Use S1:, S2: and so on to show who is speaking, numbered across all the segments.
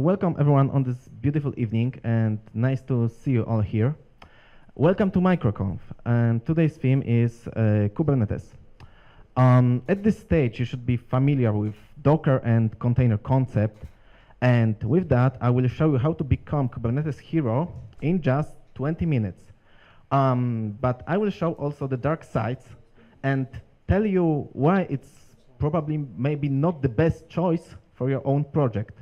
S1: Welcome everyone on this beautiful evening and nice to see you all here. Welcome to MicroConf, and today's theme is Kubernetes. At this stage you should be familiar with Docker and container concept, and with that I will show you how to become Kubernetes hero in just 20 minutes. But I will show also the dark sides and tell you why it's probably maybe not the best choice for your own project.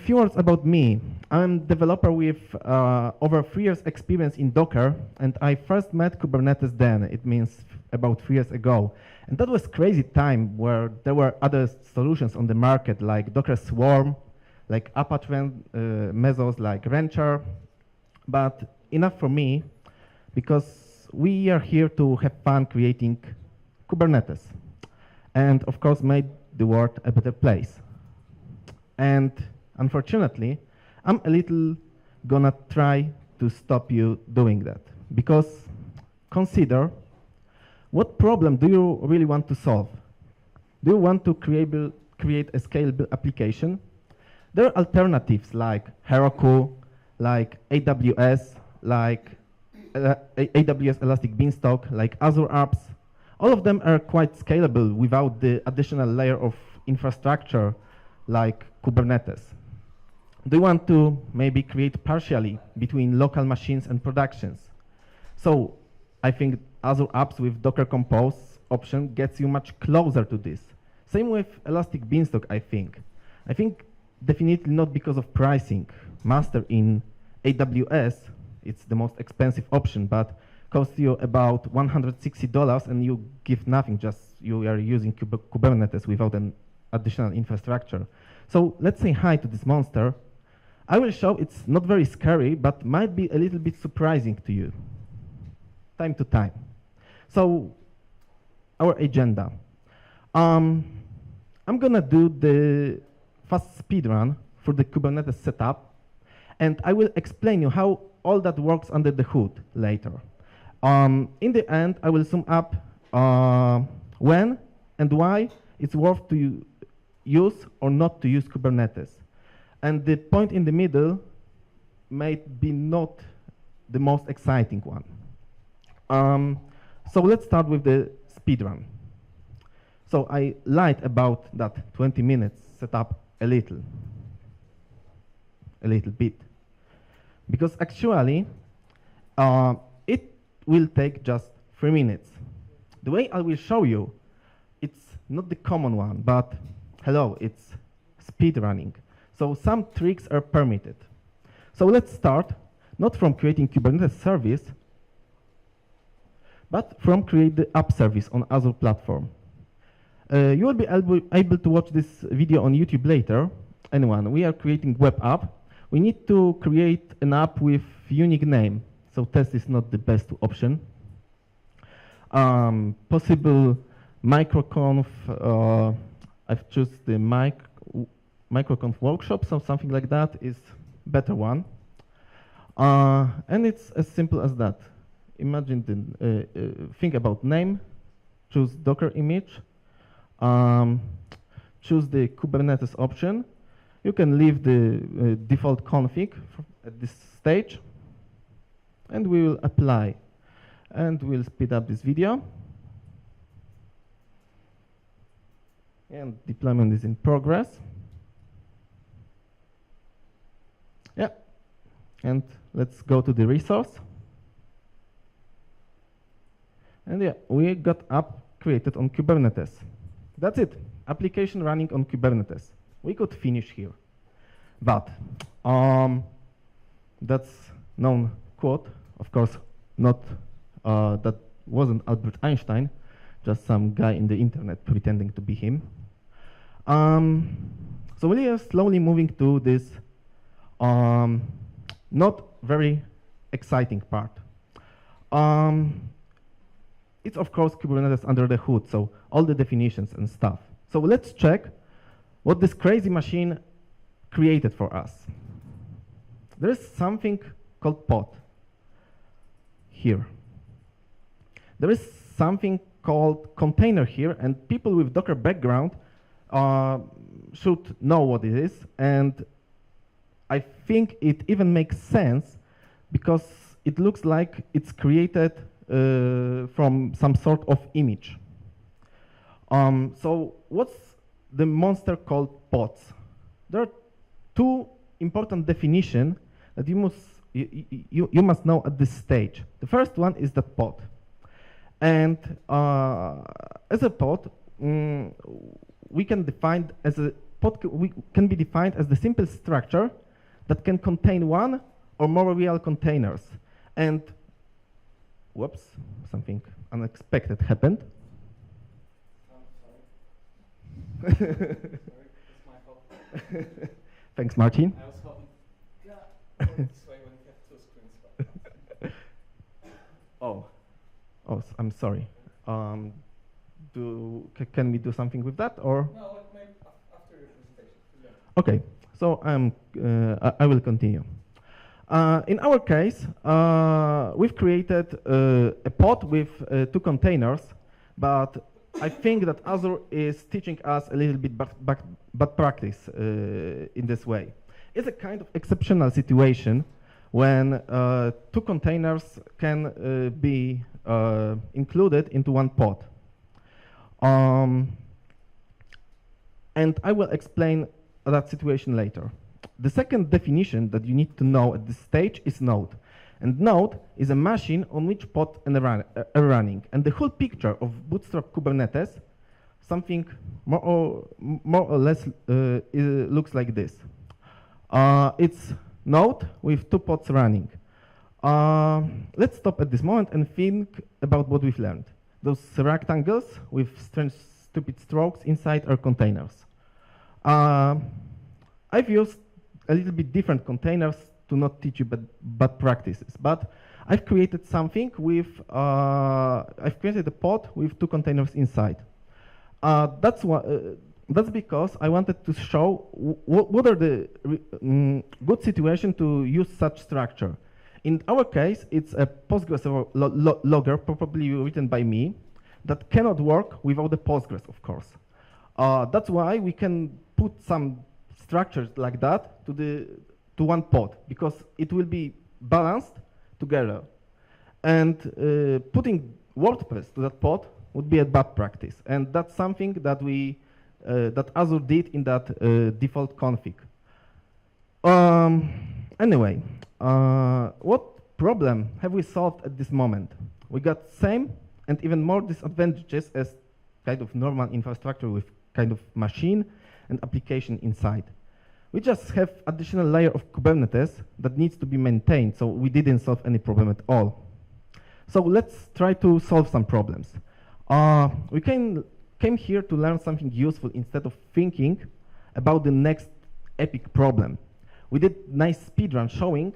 S1: Few words about me. I'm a developer with over 3 years experience in Docker, and I first met Kubernetes then. It means about 3 years ago. And that was crazy time where there were other solutions on the market like Docker Swarm, like Apache Mesos, like Rancher. But enough for me, because we are here to have fun creating Kubernetes. And of course make the world a better place. And unfortunately, I'm a little gonna try to stop you doing that. Because consider, what problem do you really want to solve? Do you want to create a scalable application? There are alternatives like Heroku, like AWS, like AWS Elastic Beanstalk, like Azure Apps. All of them are quite scalable without the additional layer of infrastructure like Kubernetes. Do you want to maybe create partially between local machines and productions? So I think Azure Apps with Docker Compose option gets you much closer to this. Same with Elastic Beanstalk, I think. I think definitely not because of pricing. Master in AWS, it's the most expensive option, but costs you about $160 and you give nothing, just you are using Kubernetes without an additional infrastructure. So let's say hi to this monster. I will show it's not very scary, but might be a little bit surprising to you, time to time. So our agenda. I'm gonna do the fast speedrun for the Kubernetes setup, and I will explain you how all that works under the hood later. In the end, I will sum up when and why it's worth to use or not to use Kubernetes. And the point in the middle may be not the most exciting one. So let's start with the speedrun. So I lied about that 20 minutes setup a little bit. Because actually, it will take just 3 minutes. The way I will show you, it's not the common one, but hello, it's speedrunning. So some tricks are permitted. So let's start, not from creating Kubernetes service, but from create the app service on Azure platform. You will be able to watch this video on YouTube later. Anyone, we are creating web app. We need to create an app with unique name. So test is not the best option. Possible microconf, I've chosen the microconf workshop, so something like that is better one. And it's as simple as that. Imagine, think about name, choose Docker image, choose the Kubernetes option. You can leave the default config at this stage, and we will apply. And we'll speed up this video. And deployment is in progress. Yeah, and let's go to the resource. And yeah, we got app created on Kubernetes. That's it, application running on Kubernetes. We could finish here. But that's known quote, of course, not that wasn't Albert Einstein, just some guy in the internet pretending to be him. So we are slowly moving to this not very exciting part. It's of course Kubernetes under the hood, so all the definitions and stuff. So let's check what this crazy machine created for us. There is something called pod here. There is something called container here, and people with Docker background should know what it is, and I think it even makes sense because it looks like it's created from some sort of image. So what's the monster called pods? There are two important definitions that you must know at this stage. The first one is that pod. And as a pod, we can define as a pod can be defined as the simple structure that can contain one or more real containers. And whoops, something unexpected happened.
S2: Sorry, it's my fault.
S1: Thanks, Martin.
S2: I was hoping, this way when you have two screens.
S1: Oh, I'm sorry. Can we do something with that, or?
S2: No, like maybe after your presentation. Yeah.
S1: Okay, so I will continue. In our case, we've created a pod with two containers, but I think that Azure is teaching us a little bit bad practice in this way. It's a kind of exceptional situation when two containers can be included into one pod. And I will explain that situation later. The second definition that you need to know at this stage is node. And node is a machine on which pod are running. And the whole picture of Bootstrap Kubernetes, something more or less looks like this. It's node with two pods running. Let's stop at this moment and think about what we've learned. Those rectangles with strange, stupid strokes inside are containers. I've used a little bit different containers to not teach you bad practices, but I've created something with, I've created a pod with two containers inside. That's because I wanted to show what are the good situation to use such structure. In our case, it's a Postgres logger, probably written by me, that cannot work without the Postgres, of course. That's why we can put some structures like that to one pod, because it will be balanced together. And putting WordPress to that pod would be a bad practice. And that's something that that Azure did in that default config. Anyway, what problem have we solved at this moment? We got same and even more disadvantages as kind of normal infrastructure with kind of machine and application inside. We just have additional layer of Kubernetes that needs to be maintained, so we didn't solve any problem at all. So let's try to solve some problems. We came here to learn something useful instead of thinking about the next epic problem. We did nice speedrun showing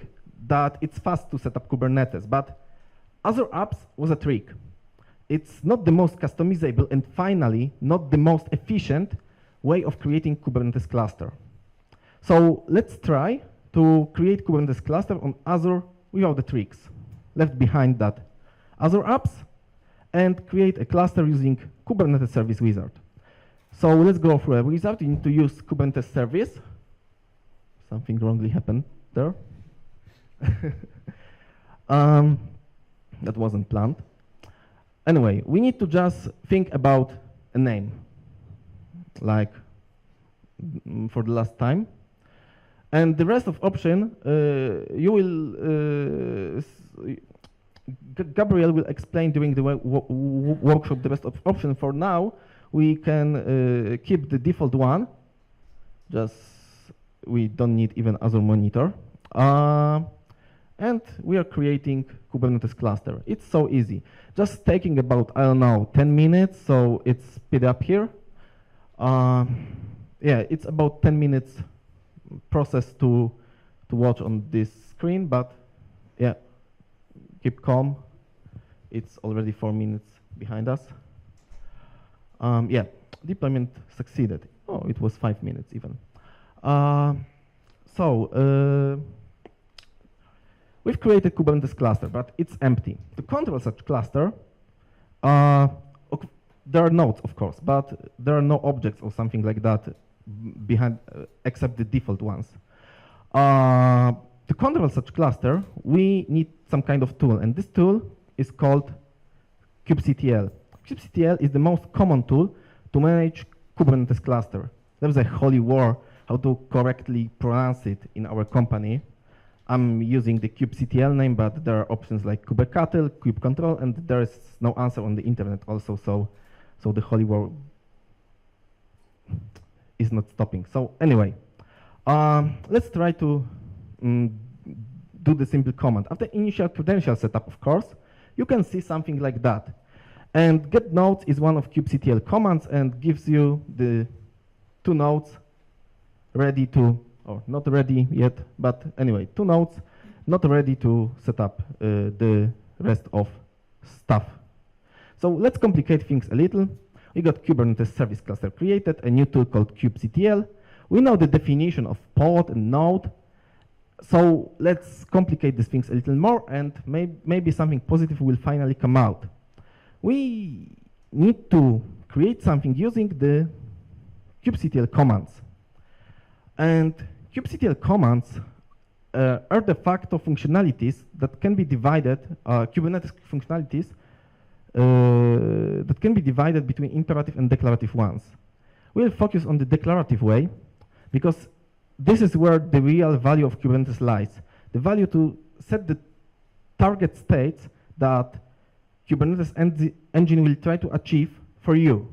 S1: that it's fast to set up Kubernetes, but Azure Apps was a trick. It's not the most customizable and finally not the most efficient way of creating Kubernetes cluster. So let's try to create Kubernetes cluster on Azure without the tricks left behind that Azure Apps and create a cluster using Kubernetes Service Wizard. So let's go through a wizard. You need to use Kubernetes Service. Something wrongly happened there. That wasn't planned. Anyway, we need to just think about a name, like for the last time. And the rest of option, Gabriel will explain during the workshop the rest of option. For now, we can keep the default one. Just we don't need even Azure Monitor. And we are creating Kubernetes cluster. It's so easy. Just taking about, I don't know, 10 minutes, so it's speed up here. Yeah, it's about 10 minutes process to watch on this screen, but yeah, keep calm. It's already 4 minutes behind us. Yeah, deployment succeeded. Oh, it was 5 minutes even. We've created Kubernetes cluster, but it's empty. To control such cluster, there are nodes, of course, but there are no objects or something like that behind, except the default ones. To control such cluster, we need some kind of tool, and this tool is called kubectl. kubectl is the most common tool to manage Kubernetes cluster. There was a holy war how to correctly pronounce it in our company. I'm using the kubectl name, but there are options like kubectl, kubecontrol, and there is no answer on the internet also, so the holy war is not stopping. So anyway, let's try to do the simple command. After initial credential setup, of course, you can see something like that. And get nodes is one of kubectl commands and gives you the 2 nodes ready to, or not ready yet, but anyway, 2 nodes not ready to set up the rest of stuff. So let's complicate things a little. We got Kubernetes service cluster created, a new tool called kubectl. We know the definition of pod and node. So let's complicate these things a little more, and maybe something positive will finally come out. We need to create something using the kubectl commands. And kubectl commands are de facto functionalities that can be divided, Kubernetes functionalities that can be divided between imperative and declarative ones. We'll focus on the declarative way because this is where the real value of Kubernetes lies. The value to set the target states that Kubernetes engine will try to achieve for you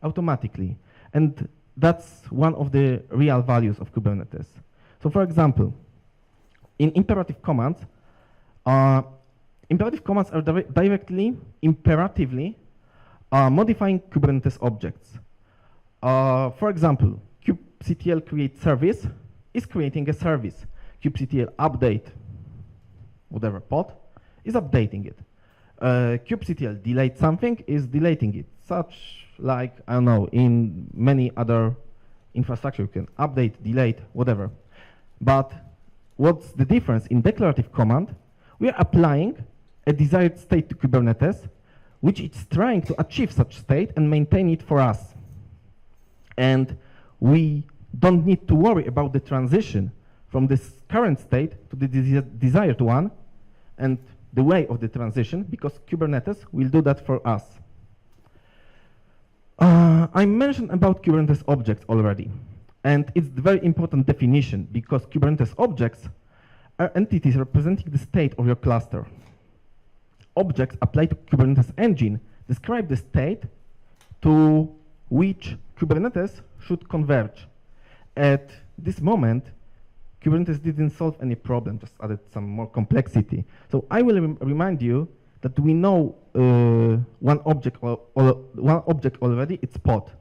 S1: automatically. And that's one of the real values of Kubernetes. So for example, in imperative commands are directly, imperatively modifying Kubernetes objects. For example, kubectl create service is creating a service. kubectl update, whatever pod, is updating it. Kubectl delete something is deleting it, such like, I don't know, in many other infrastructure you can update, delete, whatever. But what's the difference? In declarative command, we are applying a desired state to Kubernetes, which it's trying to achieve such state and maintain it for us. And we don't need to worry about the transition from this current state to the desired one and the way of the transition, because Kubernetes will do that for us. I mentioned about Kubernetes objects already, and it's a very important definition because Kubernetes objects are entities representing the state of your cluster. Objects applied to Kubernetes engine describe the state to which Kubernetes should converge. At this moment, Kubernetes didn't solve any problem, just added some more complexity. So I will remind you that we know one object already, it's pod.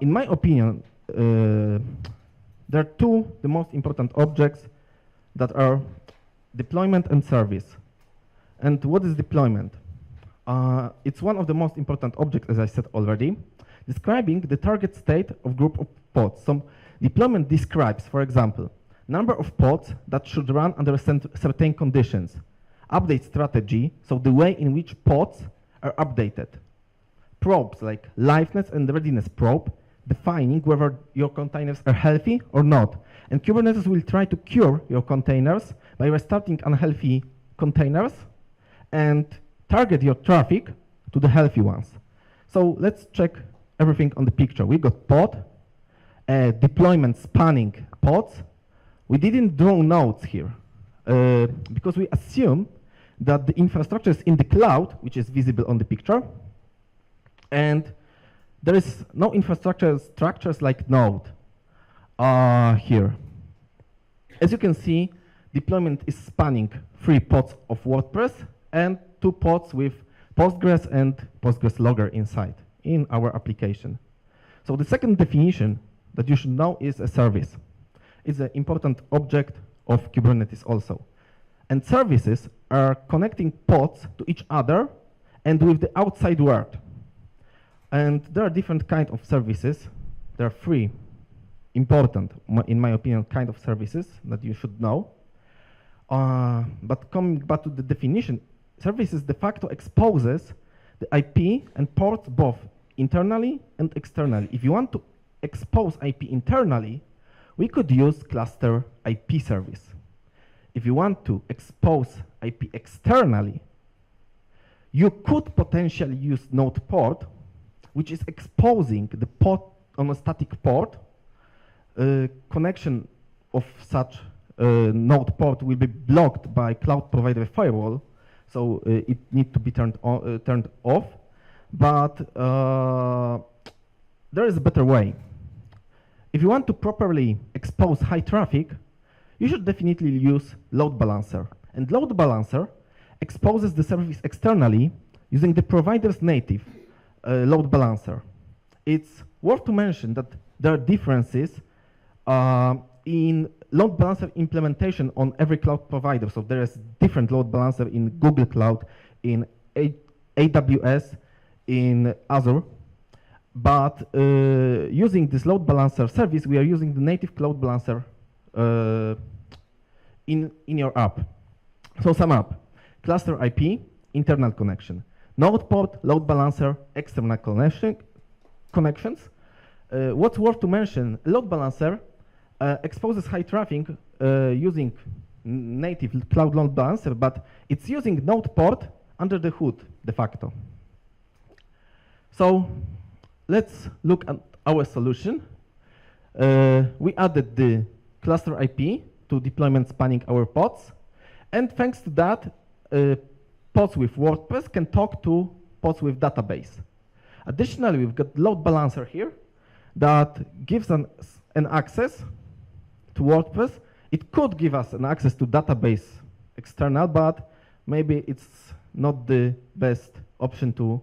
S1: In my opinion, there are the most important objects that are deployment and service. And what is deployment? It's one of the most important objects, as I said already, describing the target state of group of pods. So deployment describes, for example, number of pods that should run under certain conditions. Update strategy, so the way in which pods are updated. Probes, like liveness and readiness probe, defining whether your containers are healthy or not. And Kubernetes will try to cure your containers by restarting unhealthy containers and target your traffic to the healthy ones. So let's check everything on the picture. We got pod, deployment spanning pods. We didn't draw nodes here because we assume that the infrastructure is in the cloud, which is visible on the picture, and there is no infrastructure structures like node here. As you can see, deployment is spanning 3 pods of WordPress and 2 pods with Postgres and Postgres logger inside in our application. So the second definition that you should know is a service. It's an important object of Kubernetes also. And services are connecting pods to each other and with the outside world. And there are different kinds of services. There are 3 important, in my opinion, kind of services that you should know. But coming back to the definition, services de facto exposes the IP and ports both internally and externally. If you want to expose IP internally, we could use cluster IP service. If you want to expose IP externally, you could potentially use node port, which is exposing the port on a static port. Connection of such node port will be blocked by cloud provider firewall, so it needs to be turned off. But there is a better way. If you want to properly expose high traffic, you should definitely use load balancer. And load balancer exposes the service externally using the provider's native load balancer. It's worth to mention that there are differences in load balancer implementation on every cloud provider. So there is different load balancer in Google Cloud, in AWS, in Azure. But using this load balancer service, we are using the native load balancer in your app. So sum up: cluster IP, internal connection; node port, load balancer, external connections. What's worth to mention: load balancer exposes high traffic using native cloud load balancer, but it's using node port under the hood de facto. So let's look at our solution. We added the cluster IP to deployment spanning our pods. And thanks to that, pods with WordPress can talk to pods with database. Additionally, we've got load balancer here that gives an access to WordPress. It could give us an access to database external, but maybe it's not the best option to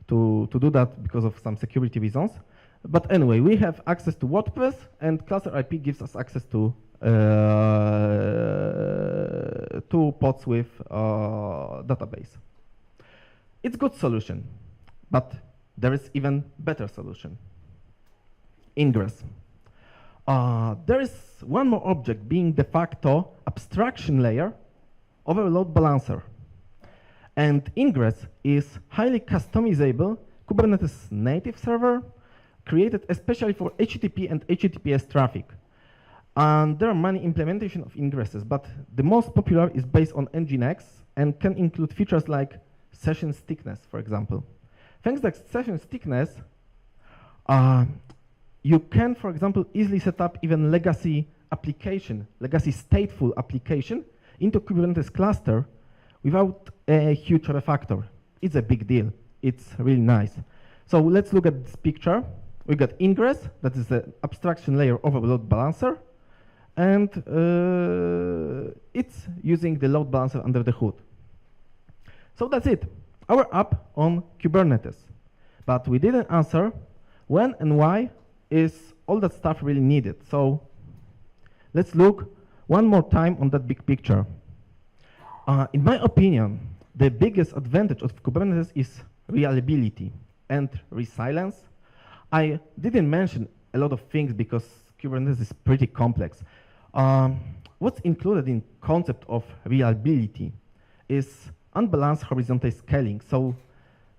S1: do that because of some security reasons. But anyway, we have access to WordPress, and cluster IP gives us access to pods with database. It's a good solution, but there is even better solution: ingress. There is one more object being de facto abstraction layer over a load balancer. And ingress is highly customizable Kubernetes native server created especially for HTTP and HTTPS traffic. And there are many implementations of ingresses, but the most popular is based on Nginx and can include features like session stickiness, for example. Thanks to session stickiness, you can, for example, easily set up even legacy application, legacy stateful application into Kubernetes cluster without a huge refactor. It's a big deal. It's really nice. So let's look at this picture. We got ingress, that is the abstraction layer over the load balancer, and it's using the load balancer under the hood. So that's it, our app on Kubernetes. But we didn't answer when and why is all that stuff really needed. So let's look one more time on that big picture. In my opinion, the biggest advantage of Kubernetes is reliability and resilience. I didn't mention a lot of things because Kubernetes is pretty complex. What's included in concept of reliability is unbalanced horizontal scaling. So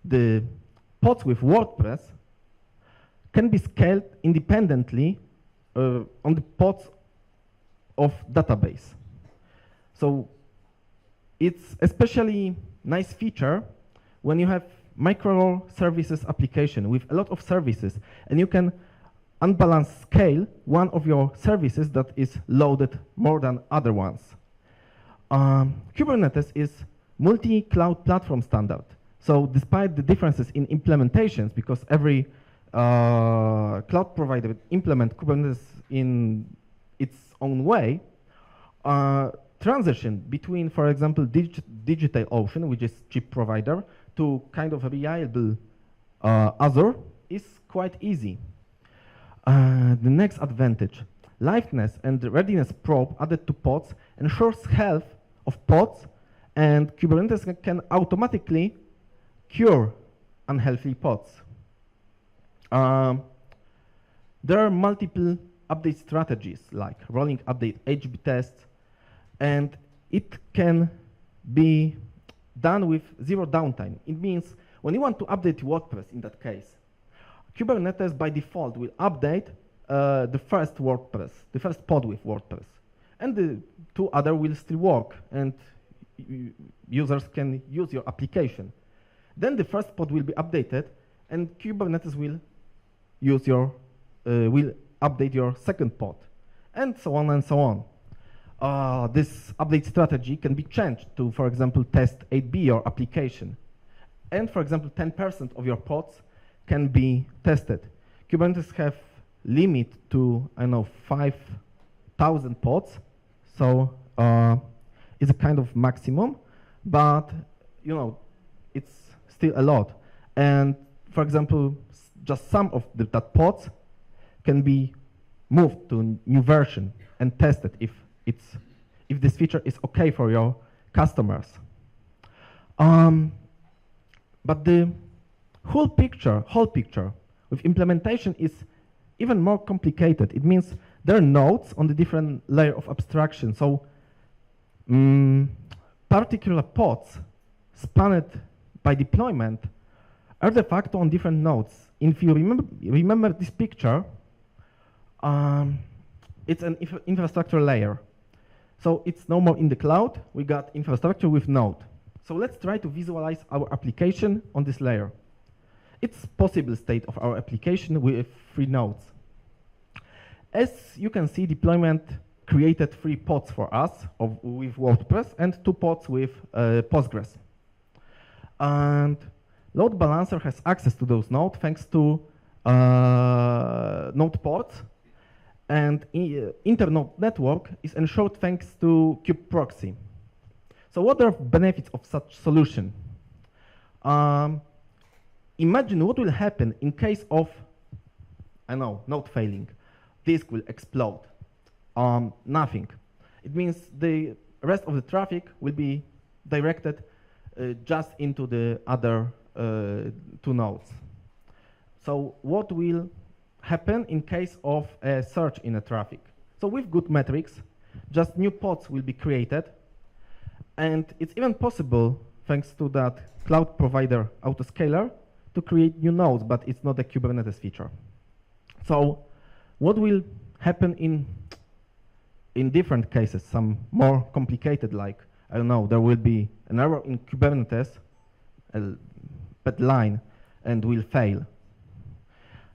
S1: the pods with WordPress can be scaled independently on the pods of database. So it's especially nice feature when you have microservices application with a lot of services, and you can unbalanced scale one of your services that is loaded more than other ones. Kubernetes is multi-cloud platform standard. So despite the differences in implementations, because every cloud provider implement Kubernetes in its own way, transition between, for example, DigitalOcean, which is chip provider, to kind of a reliable Azure is quite easy. The next advantage, liveness and readiness probe added to pods ensures health of pods, and Kubernetes can automatically cure unhealthy pods. There are multiple update strategies like rolling update HB tests, and it can be done with zero downtime. It means when you want to update WordPress in that case, Kubernetes by default will update the first WordPress, the first pod with WordPress. And the two other will still work, and users can use your application. Then the first pod will be updated, and Kubernetes will use your, will update your second pod, and so on and so on. This update strategy can be changed to, for example, test 8B your application. And for example, 10% of your pods can be tested. Kubernetes have limit to, I know, 5,000 pods. So it's a kind of maximum, but you know, it's still a lot. And for example, just some of that pods can be moved to a new version and tested if this feature is okay for your customers. But the whole picture with implementation is even more complicated. It means there are nodes on the different layer of abstraction. So particular pods spanned by deployment are de facto on different nodes. If you remember this picture, it's an infrastructure layer. So it's no more in the cloud. We got infrastructure with node. So let's try to visualize our application on this layer. It's possible state of our application with 3 nodes. As you can see, deployment created 3 pods for us with WordPress and 2 pods with Postgres. And load balancer has access to those nodes thanks to node ports, and internode network is ensured thanks to kubeproxy. So what are benefits of such solution? Imagine what will happen in case of, I know, node failing. Disk will explode. Nothing. It means the rest of the traffic will be directed just into the other 2 nodes. So what will happen in case of a surge in the traffic? So with good metrics, just new pods will be created, and it's even possible, thanks to that cloud provider autoscaler, to create new nodes, but it's not a Kubernetes feature. So what will happen in different cases, some more complicated, like, I don't know, there will be an error in Kubernetes, a bad line, and will fail.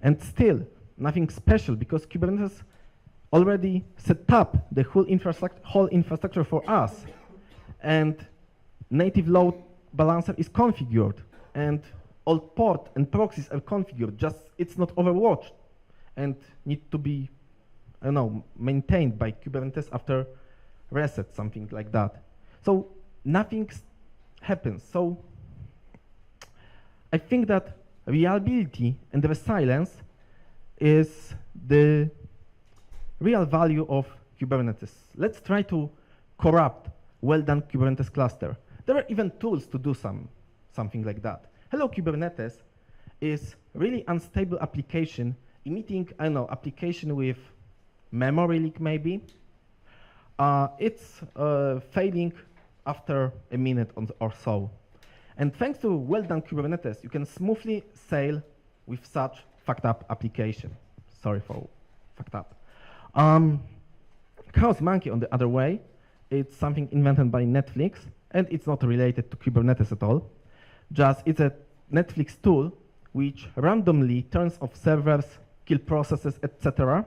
S1: And still, nothing special, because Kubernetes already set up the whole infrastructure for us, and native load balancer is configured, and all port and proxies are configured, just it's not overwatched and need to be, I don't know, maintained by Kubernetes after reset, something like that. So nothing happens. So I think that reliability and resilience is the real value of Kubernetes. Let's try to corrupt well-done Kubernetes cluster. There are even tools to do something like that. Hello Kubernetes is really unstable application emitting, I don't know, application with memory leak maybe. It's failing after a minute or so. And thanks to well-done Kubernetes, you can smoothly sail with such fucked up application. Sorry for fucked up. Chaos Monkey, on the other way, it's something invented by Netflix, and it's not related to Kubernetes at all. Just it's a Netflix tool which randomly turns off servers, kill processes, etc.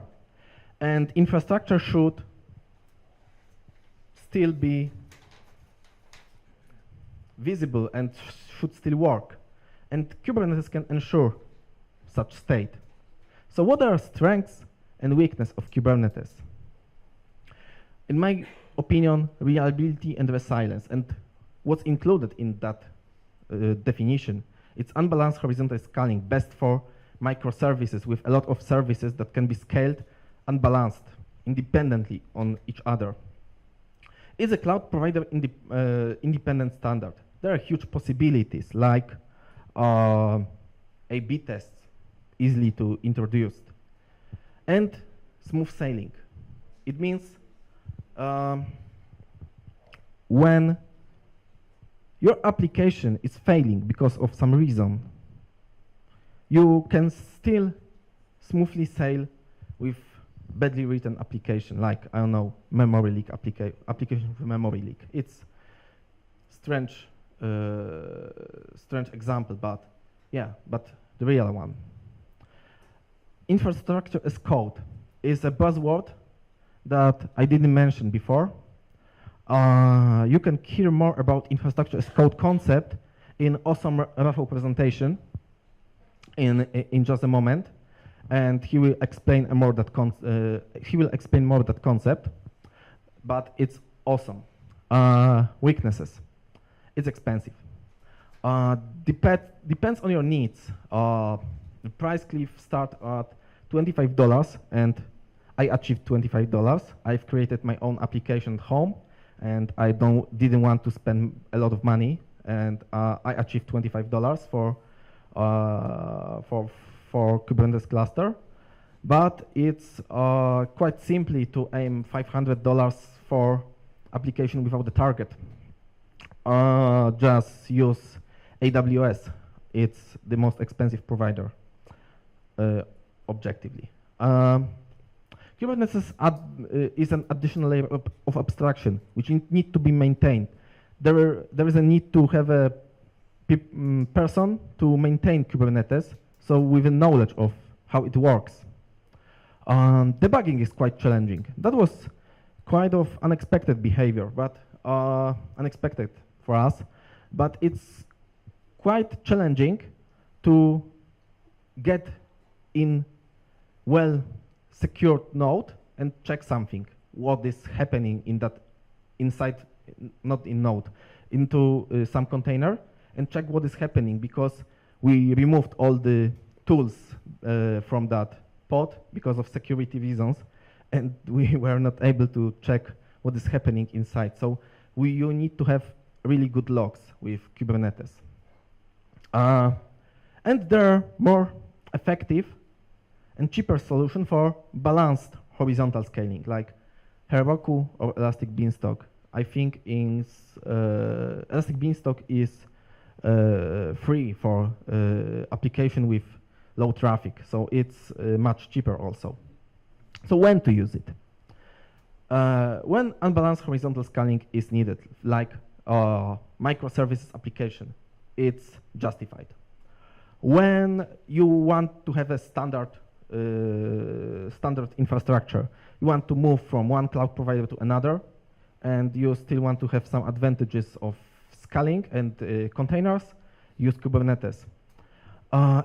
S1: And infrastructure should still be visible and should still work. And Kubernetes can ensure such state. So what are strengths and weaknesses of Kubernetes? In my opinion, reliability and resilience. And what's included in that definition, it's unbalanced horizontal scaling, best for microservices with a lot of services that can be scaled unbalanced, independently on each other. It's a cloud provider independent standard. There are huge possibilities like A/B tests, easily to introduce, and smooth sailing. It means when your application is failing because of some reason, you can still smoothly sail with badly written application, like, I don't know, memory leak application with memory leak. It's strange, strange example, but yeah, but the real one. Infrastructure as code is a buzzword that I didn't mention before. You can hear more about infrastructure as code concept in awesome Rafał presentation in just a moment, and he will explain more that concept. But it's awesome. Weaknesses. It's expensive. Depends on your needs. The price cliff start at $25, and I achieved $25. I've created my own application at home, and I didn't want to spend a lot of money, and I achieved $25 for Kubernetes cluster. But it's quite simply to aim $500 for application without the target. Just use AWS. It's the most expensive provider, objectively. Kubernetes is an additional layer of abstraction which need to be maintained. There is a need to have a person to maintain Kubernetes, so with a knowledge of how it works. Debugging is quite challenging. That was quite of unexpected behavior, but unexpected for us. But it's quite challenging to get in well-secured node and check something, what is happening in that inside, not in node, into some container, and check what is happening, because we removed all the tools from that pod because of security reasons, and we were not able to check what is happening inside. So you need to have really good logs with Kubernetes. And there are more effective and cheaper solution for balanced horizontal scaling, like Heroku or Elastic Beanstalk. I think Elastic Beanstalk is free for application with low traffic, so it's much cheaper also. So when to use it? When unbalanced horizontal scaling is needed, like microservices application, it's justified. When you want to have a standard infrastructure, you want to move from one cloud provider to another, and you still want to have some advantages of scaling and containers, use Kubernetes.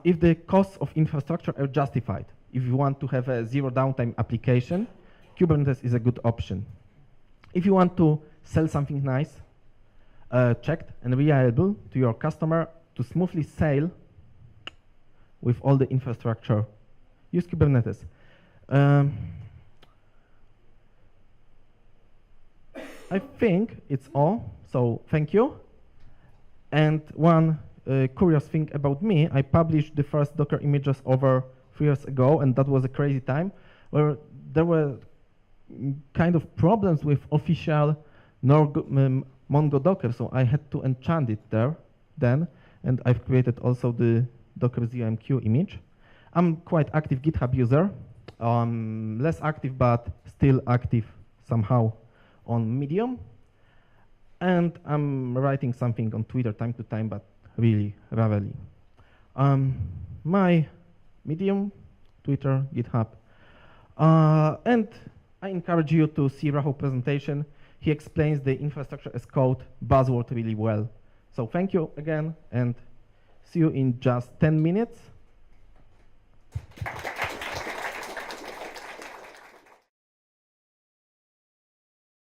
S1: If the costs of infrastructure are justified, if you want to have a zero downtime application, Kubernetes is a good option. If you want to sell something nice, checked and reliable to your customer to smoothly sail with all the infrastructure, use Kubernetes. I think it's all, so thank you. And one curious thing about me, I published the first Docker images over 3 years ago, and that was a crazy time where there were kind of problems with official Mongo Docker, so I had to enchant it then, and I've created also the Docker ZOMQ image. I'm quite active GitHub user, less active but still active somehow on Medium, and I'm writing something on Twitter time to time, but really rarely. My Medium, Twitter, GitHub, and I encourage you to see Rafał's presentation. He explains the infrastructure as code buzzword really well. So thank you again, and see you in just 10 minutes.